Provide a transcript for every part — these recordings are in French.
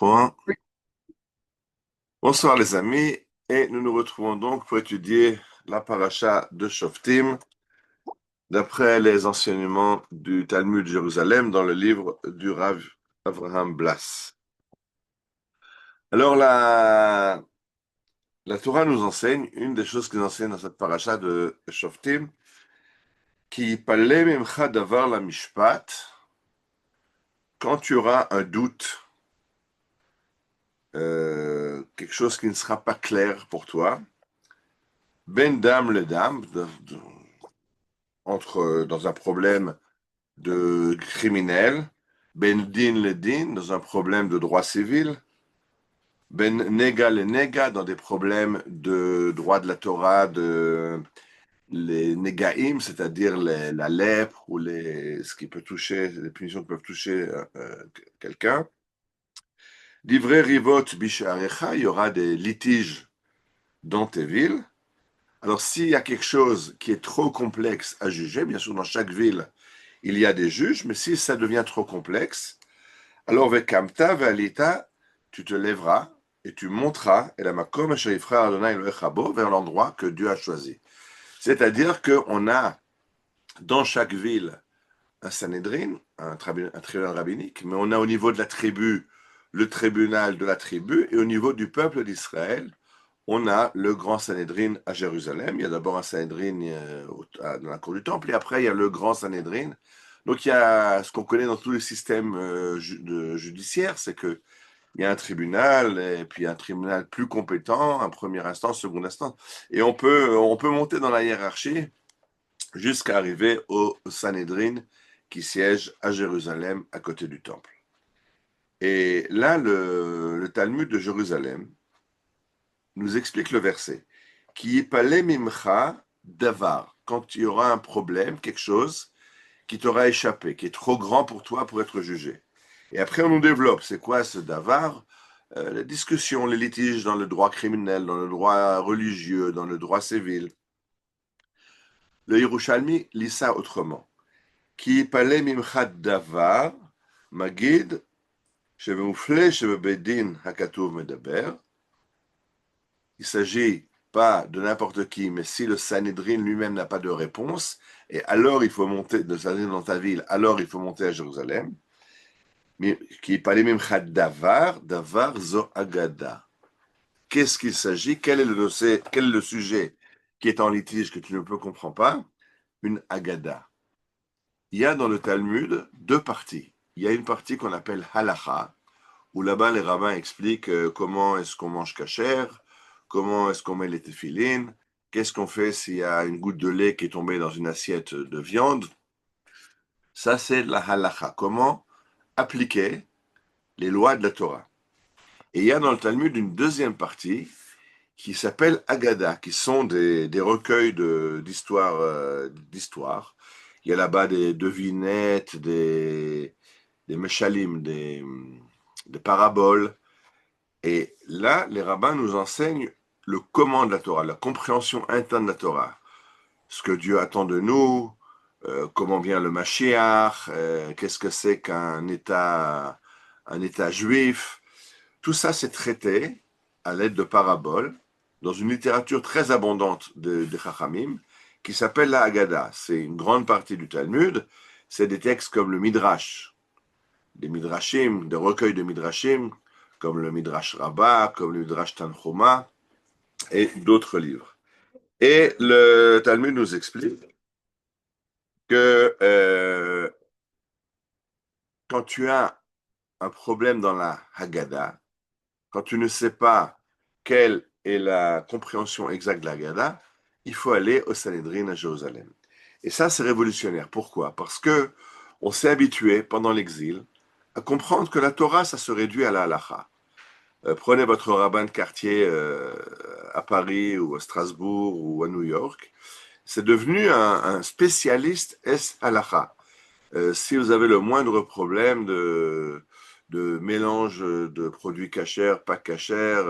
Enregistrement. Bonsoir les amis, et nous nous retrouvons donc pour étudier la paracha de Shoftim d'après les enseignements du Talmud de Jérusalem dans le livre du Rav Avraham Blas. Alors la Torah nous enseigne, une des choses qu'ils enseignent dans cette paracha de Shoftim, qui palem imcha davar la mishpat, quand tu auras un doute, quelque chose qui ne sera pas clair pour toi, ben dam le dam, dans un problème de criminel, ben din le din, dans un problème de droit civil, ben nega le nega, dans des problèmes de droit de la Torah, les negaim, c'est-à-dire la lèpre ou ce qui peut toucher, les punitions qui peuvent toucher quelqu'un. Livré rivot bisharecha, il y aura des litiges dans tes villes. Alors, s'il y a quelque chose qui est trop complexe à juger, bien sûr, dans chaque ville, il y a des juges, mais si ça devient trop complexe, alors vekamta ve'alita, tu te lèveras et tu monteras et la makom asher yifra Adonai Elohecha bo, vers l'endroit que Dieu a choisi. C'est-à-dire qu'on a dans chaque ville un Sanhédrin, un tribunal rabbinique, mais on a au niveau de la tribu le tribunal de la tribu, et au niveau du peuple d'Israël, on a le grand Sanhédrin à Jérusalem. Il y a d'abord un Sanhédrin dans la cour du temple, et après il y a le grand Sanhédrin. Donc il y a ce qu'on connaît dans tous les systèmes judiciaires, c'est qu'il y a un tribunal, et puis un tribunal plus compétent, un première instance, seconde instance, et on peut monter dans la hiérarchie jusqu'à arriver au Sanhédrin qui siège à Jérusalem, à côté du temple. Et là, le Talmud de Jérusalem nous explique le verset qui palem mimcha davar, quand il y aura un problème, quelque chose qui t'aura échappé, qui est trop grand pour toi pour être jugé. Et après, on nous développe, c'est quoi ce davar? Les discussions, les litiges dans le droit criminel, dans le droit religieux, dans le droit civil. Le Yerushalmi lit ça autrement. Ki palem mimcha davar, magid, שבמופלה שבבית דין הכתוב מדבר, il s'agit pas de n'importe qui, mais si le Sanhédrin lui-même n'a pas de réponse, et alors il faut monter de Sanhédrin dans ta ville, alors il faut monter à Jérusalem. Qui parlait même davar, davar zo agada. Qu'est-ce qu'il s'agit? Quel est le sujet qui est en litige que tu ne peux comprendre pas? Une agada. Il y a dans le Talmud deux parties. Il y a une partie qu'on appelle halacha, où là-bas les rabbins expliquent comment est-ce qu'on mange cachère, comment est-ce qu'on met les téphilines, qu'est-ce qu'on fait s'il y a une goutte de lait qui est tombée dans une assiette de viande. Ça, c'est la halacha. Comment appliquer les lois de la Torah. Et il y a dans le Talmud une deuxième partie qui s'appelle Agada, qui sont des recueils d'histoire. Il y a là-bas des devinettes, des meshalim, des paraboles. Et là, les rabbins nous enseignent le comment de la Torah, la compréhension interne de la Torah. Ce que Dieu attend de nous, comment vient le Mashiach, qu'est-ce que c'est qu'un État juif. Tout ça, c'est traité à l'aide de paraboles dans une littérature très abondante de Chachamim qui s'appelle la Haggadah. C'est une grande partie du Talmud. C'est des textes comme le Midrash, des Midrashim, des recueils de Midrashim, comme le Midrash Rabbah, comme le Midrash Tanchuma, et d'autres livres. Et le Talmud nous explique que quand tu as un problème dans la Haggadah, quand tu ne sais pas quelle est la compréhension exacte de la Haggadah, il faut aller au Sanhédrin à Jérusalem. Et ça, c'est révolutionnaire. Pourquoi? Parce que on s'est habitué pendant l'exil à comprendre que la Torah, ça se réduit à la halacha. Prenez votre rabbin de quartier à Paris ou à Strasbourg ou à New York. C'est devenu un spécialiste es halacha. Si vous avez le moindre problème de mélange de produits cachers, pas cachers,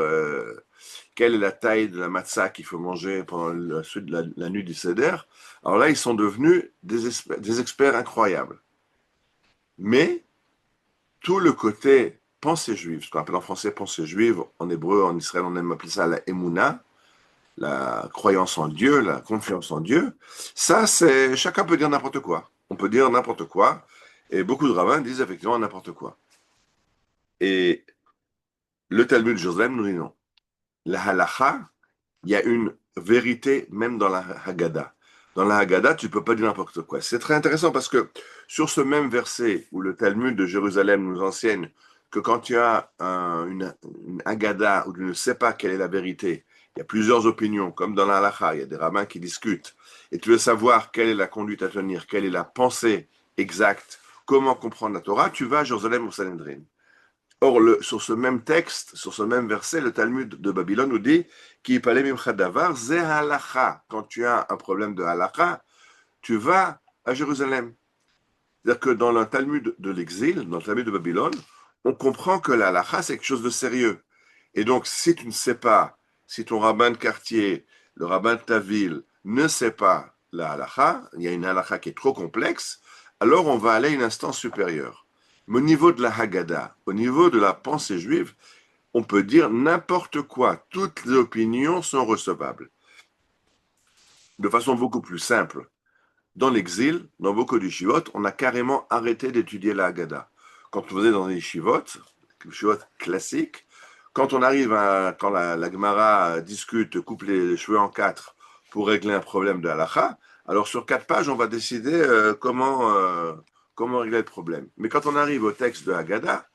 quelle est la taille de la matzah qu'il faut manger pendant la nuit du Seder, alors là, ils sont devenus des experts incroyables. Mais tout le côté pensée juive, ce qu'on appelle en français pensée juive, en hébreu, en Israël, on aime appeler ça la Emouna, la croyance en Dieu, la confiance en Dieu, ça, c'est chacun peut dire n'importe quoi. On peut dire n'importe quoi, et beaucoup de rabbins disent effectivement n'importe quoi. Et le Talmud de Jérusalem nous dit non. La halacha, il y a une vérité même dans la Haggadah. Dans la Haggadah, tu ne peux pas dire n'importe quoi. C'est très intéressant parce que sur ce même verset où le Talmud de Jérusalem nous enseigne que quand tu as une Haggadah où tu ne sais pas quelle est la vérité, il y a plusieurs opinions, comme dans la Halacha, il y a des rabbins qui discutent, et tu veux savoir quelle est la conduite à tenir, quelle est la pensée exacte, comment comprendre la Torah, tu vas à Jérusalem au Sanhedrin. Or, sur ce même texte, sur ce même verset, le Talmud de Babylone nous dit qui quand tu as un problème de halakha, tu vas à Jérusalem. C'est-à-dire que dans le Talmud de l'exil, dans le Talmud de Babylone, on comprend que la halakha, c'est quelque chose de sérieux. Et donc, si tu ne sais pas, si ton rabbin de quartier, le rabbin de ta ville, ne sait pas la halakha, il y a une halakha qui est trop complexe, alors on va aller à une instance supérieure. Mais au niveau de la Haggadah, au niveau de la pensée juive, on peut dire n'importe quoi. Toutes les opinions sont recevables. De façon beaucoup plus simple. Dans l'exil, dans beaucoup d'yeshivot, on a carrément arrêté d'étudier la Haggadah. Quand on faisait dans les yeshivot classiques, quand on arrive quand la Gemara discute, coupe les cheveux en quatre pour régler un problème de halakha, alors sur 4 pages, on va décider comment régler le problème. Mais quand on arrive au texte de Haggadah,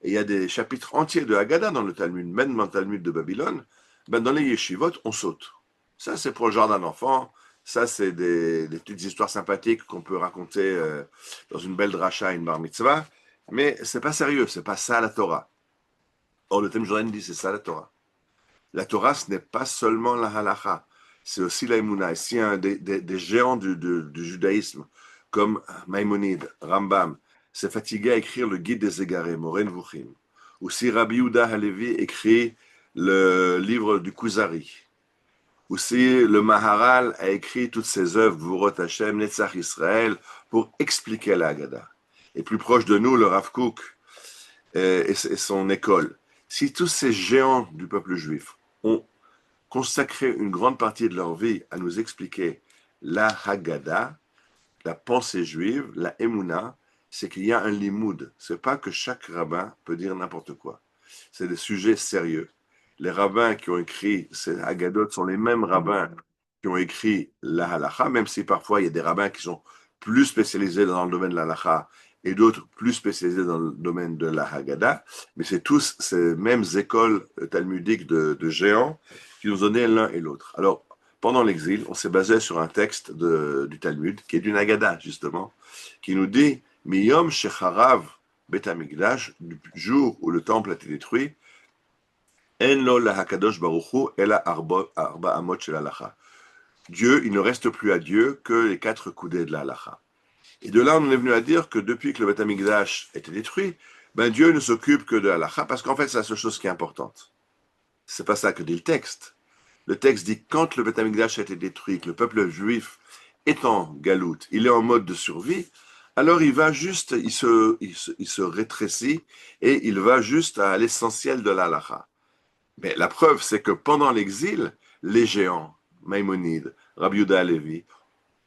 et il y a des chapitres entiers de Haggadah dans le Talmud, même dans le Talmud de Babylone, ben dans les yeshivot, on saute. Ça, c'est pour le genre d'un enfant. Ça, c'est des petites histoires sympathiques qu'on peut raconter dans une belle dracha, une bar mitzvah. Mais c'est pas sérieux, c'est pas ça la Torah. Or, le thème Jordan dit c'est ça la Torah. La Torah, ce n'est pas seulement la halacha, c'est aussi la Emouna. Et si des géants du judaïsme, comme Maïmonide, Rambam, s'est fatigué à écrire le guide des égarés, Moren Vuchim, ou si Rabbi Yehuda Halevi écrit le livre du Kuzari, ou si le Maharal a écrit toutes ses œuvres, Vurot Hashem, Netzach Israël, pour expliquer la Haggadah. Et plus proche de nous, le Rav Kook et son école. Si tous ces géants du peuple juif ont consacré une grande partie de leur vie à nous expliquer la Haggadah, la pensée juive, la Emouna, c'est qu'il y a un limoud. C'est pas que chaque rabbin peut dire n'importe quoi. C'est des sujets sérieux. Les rabbins qui ont écrit ces Haggadot sont les mêmes rabbins qui ont écrit la halacha, même si parfois il y a des rabbins qui sont plus spécialisés dans le domaine de la halacha et d'autres plus spécialisés dans le domaine de la Haggadah, mais c'est tous ces mêmes écoles talmudiques de géants qui nous donnaient l'un et l'autre. Alors, pendant l'exil, on s'est basé sur un texte du Talmud, qui est d'une Haggadah, justement, qui nous dit « Miyom shecharav Bet Hamikdash » du jour où le temple a été détruit, « En lo la hakadosh baruchu ela arba amot shel halacha » Dieu, il ne reste plus à Dieu que les 4 coudées de la halacha. Et de là, on est venu à dire que depuis que le Bet Hamikdash a été détruit, ben Dieu ne s'occupe que de la halacha, parce qu'en fait, c'est la seule chose qui est importante. C'est pas ça que dit le texte. Le texte dit quand le Beth Amikdash a été détruit, que le peuple juif est en galoute, il est en mode de survie, alors il va juste, il se rétrécit et il va juste à l'essentiel de l'halakha. Mais la preuve, c'est que pendant l'exil, les géants, Maïmonide, Rabbi Yehuda Halevi,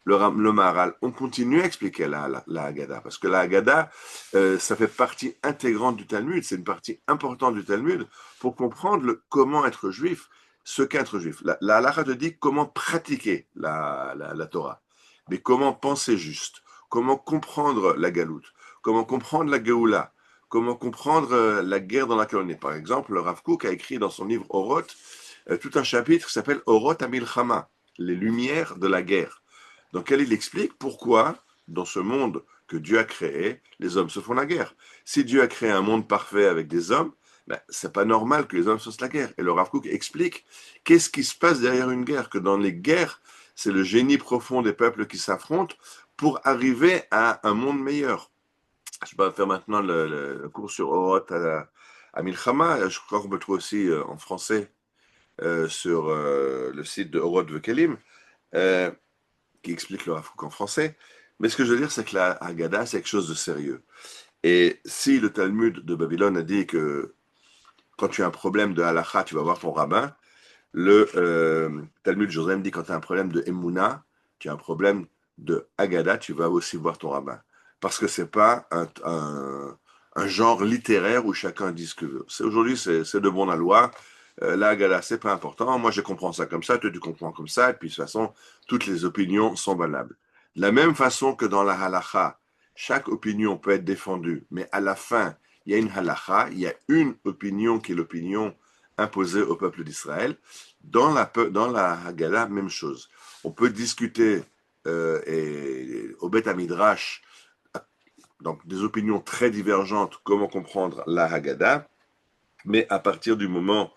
le Maharal, on continue à expliquer la Haggadah, parce que la Haggadah, ça fait partie intégrante du Talmud, c'est une partie importante du Talmud pour comprendre comment être juif, ce qu'est être juif. La halakha te dit comment pratiquer la Torah, mais comment penser juste, comment comprendre la galoute, comment comprendre la Géoula, comment comprendre la guerre dans laquelle on est. Par exemple, le Rav Kook a écrit dans son livre Oroth tout un chapitre qui s'appelle Oroth Amilchama, les lumières de la guerre, dans lequel il explique pourquoi, dans ce monde que Dieu a créé, les hommes se font la guerre. Si Dieu a créé un monde parfait avec des hommes, ben, c'est pas normal que les hommes se fassent la guerre. Et le Rav Kook explique qu'est-ce qui se passe derrière une guerre, que dans les guerres, c'est le génie profond des peuples qui s'affrontent pour arriver à un monde meilleur. Je vais faire maintenant le cours sur Oroth à Milchama. Je crois qu'on peut trouver aussi en français sur le site de Oroth Vekelim. Qui explique le Rav Kook en français. Mais ce que je veux dire, c'est que la Haggadah, c'est quelque chose de sérieux. Et si le Talmud de Babylone a dit que quand tu as un problème de halakha, tu vas voir ton rabbin, le Talmud Jérusalem dit quand tu as un problème de Emouna, tu as un problème de Haggadah, tu vas aussi voir ton rabbin. Parce que c'est pas un genre littéraire où chacun dit ce que veut. Aujourd'hui, c'est de bon la loi. La Haggadah, c'est pas important. Moi, je comprends ça comme ça, toi, tu comprends comme ça. Et puis, de toute façon, toutes les opinions sont valables. De la même façon que dans la halakha, chaque opinion peut être défendue, mais à la fin, il y a une halakha, il y a une opinion qui est l'opinion imposée au peuple d'Israël. Dans la Haggadah, même chose. On peut discuter au Beth Midrash, donc des opinions très divergentes, comment comprendre la Haggadah, mais à partir du moment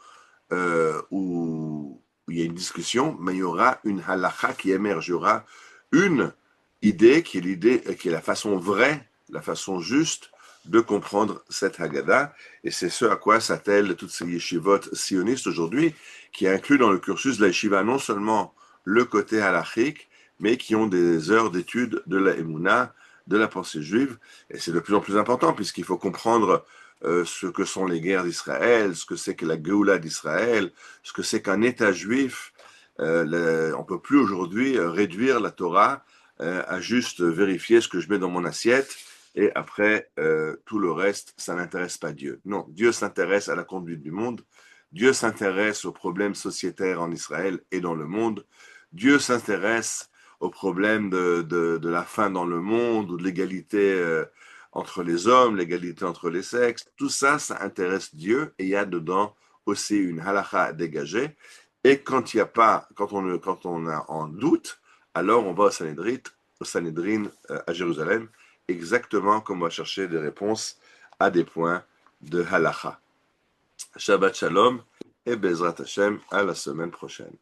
où il y a une discussion, mais il y aura une halakha qui émerge, il y aura une idée qui est la façon vraie, la façon juste de comprendre cette Haggadah, et c'est ce à quoi s'attellent toutes ces yeshivot sionistes aujourd'hui, qui incluent dans le cursus de la yeshiva non seulement le côté halachique, mais qui ont des heures d'études de la Emouna, de la pensée juive, et c'est de plus en plus important, puisqu'il faut comprendre ce que sont les guerres d'Israël, ce que c'est que la Géoula d'Israël, ce que c'est qu'un État juif. On ne peut plus aujourd'hui réduire la Torah à juste vérifier ce que je mets dans mon assiette et après tout le reste, ça n'intéresse pas Dieu. Non, Dieu s'intéresse à la conduite du monde. Dieu s'intéresse aux problèmes sociétaires en Israël et dans le monde. Dieu s'intéresse aux problèmes de la faim dans le monde ou de l'égalité entre les hommes, l'égalité entre les sexes. Tout ça, ça intéresse Dieu et il y a dedans aussi une halakha à dégager. Et quand il y a pas, quand on a en doute, alors on va au Sanhedrin à Jérusalem, exactement comme on va chercher des réponses à des points de halakha. Shabbat Shalom et Bezrat Hashem à la semaine prochaine.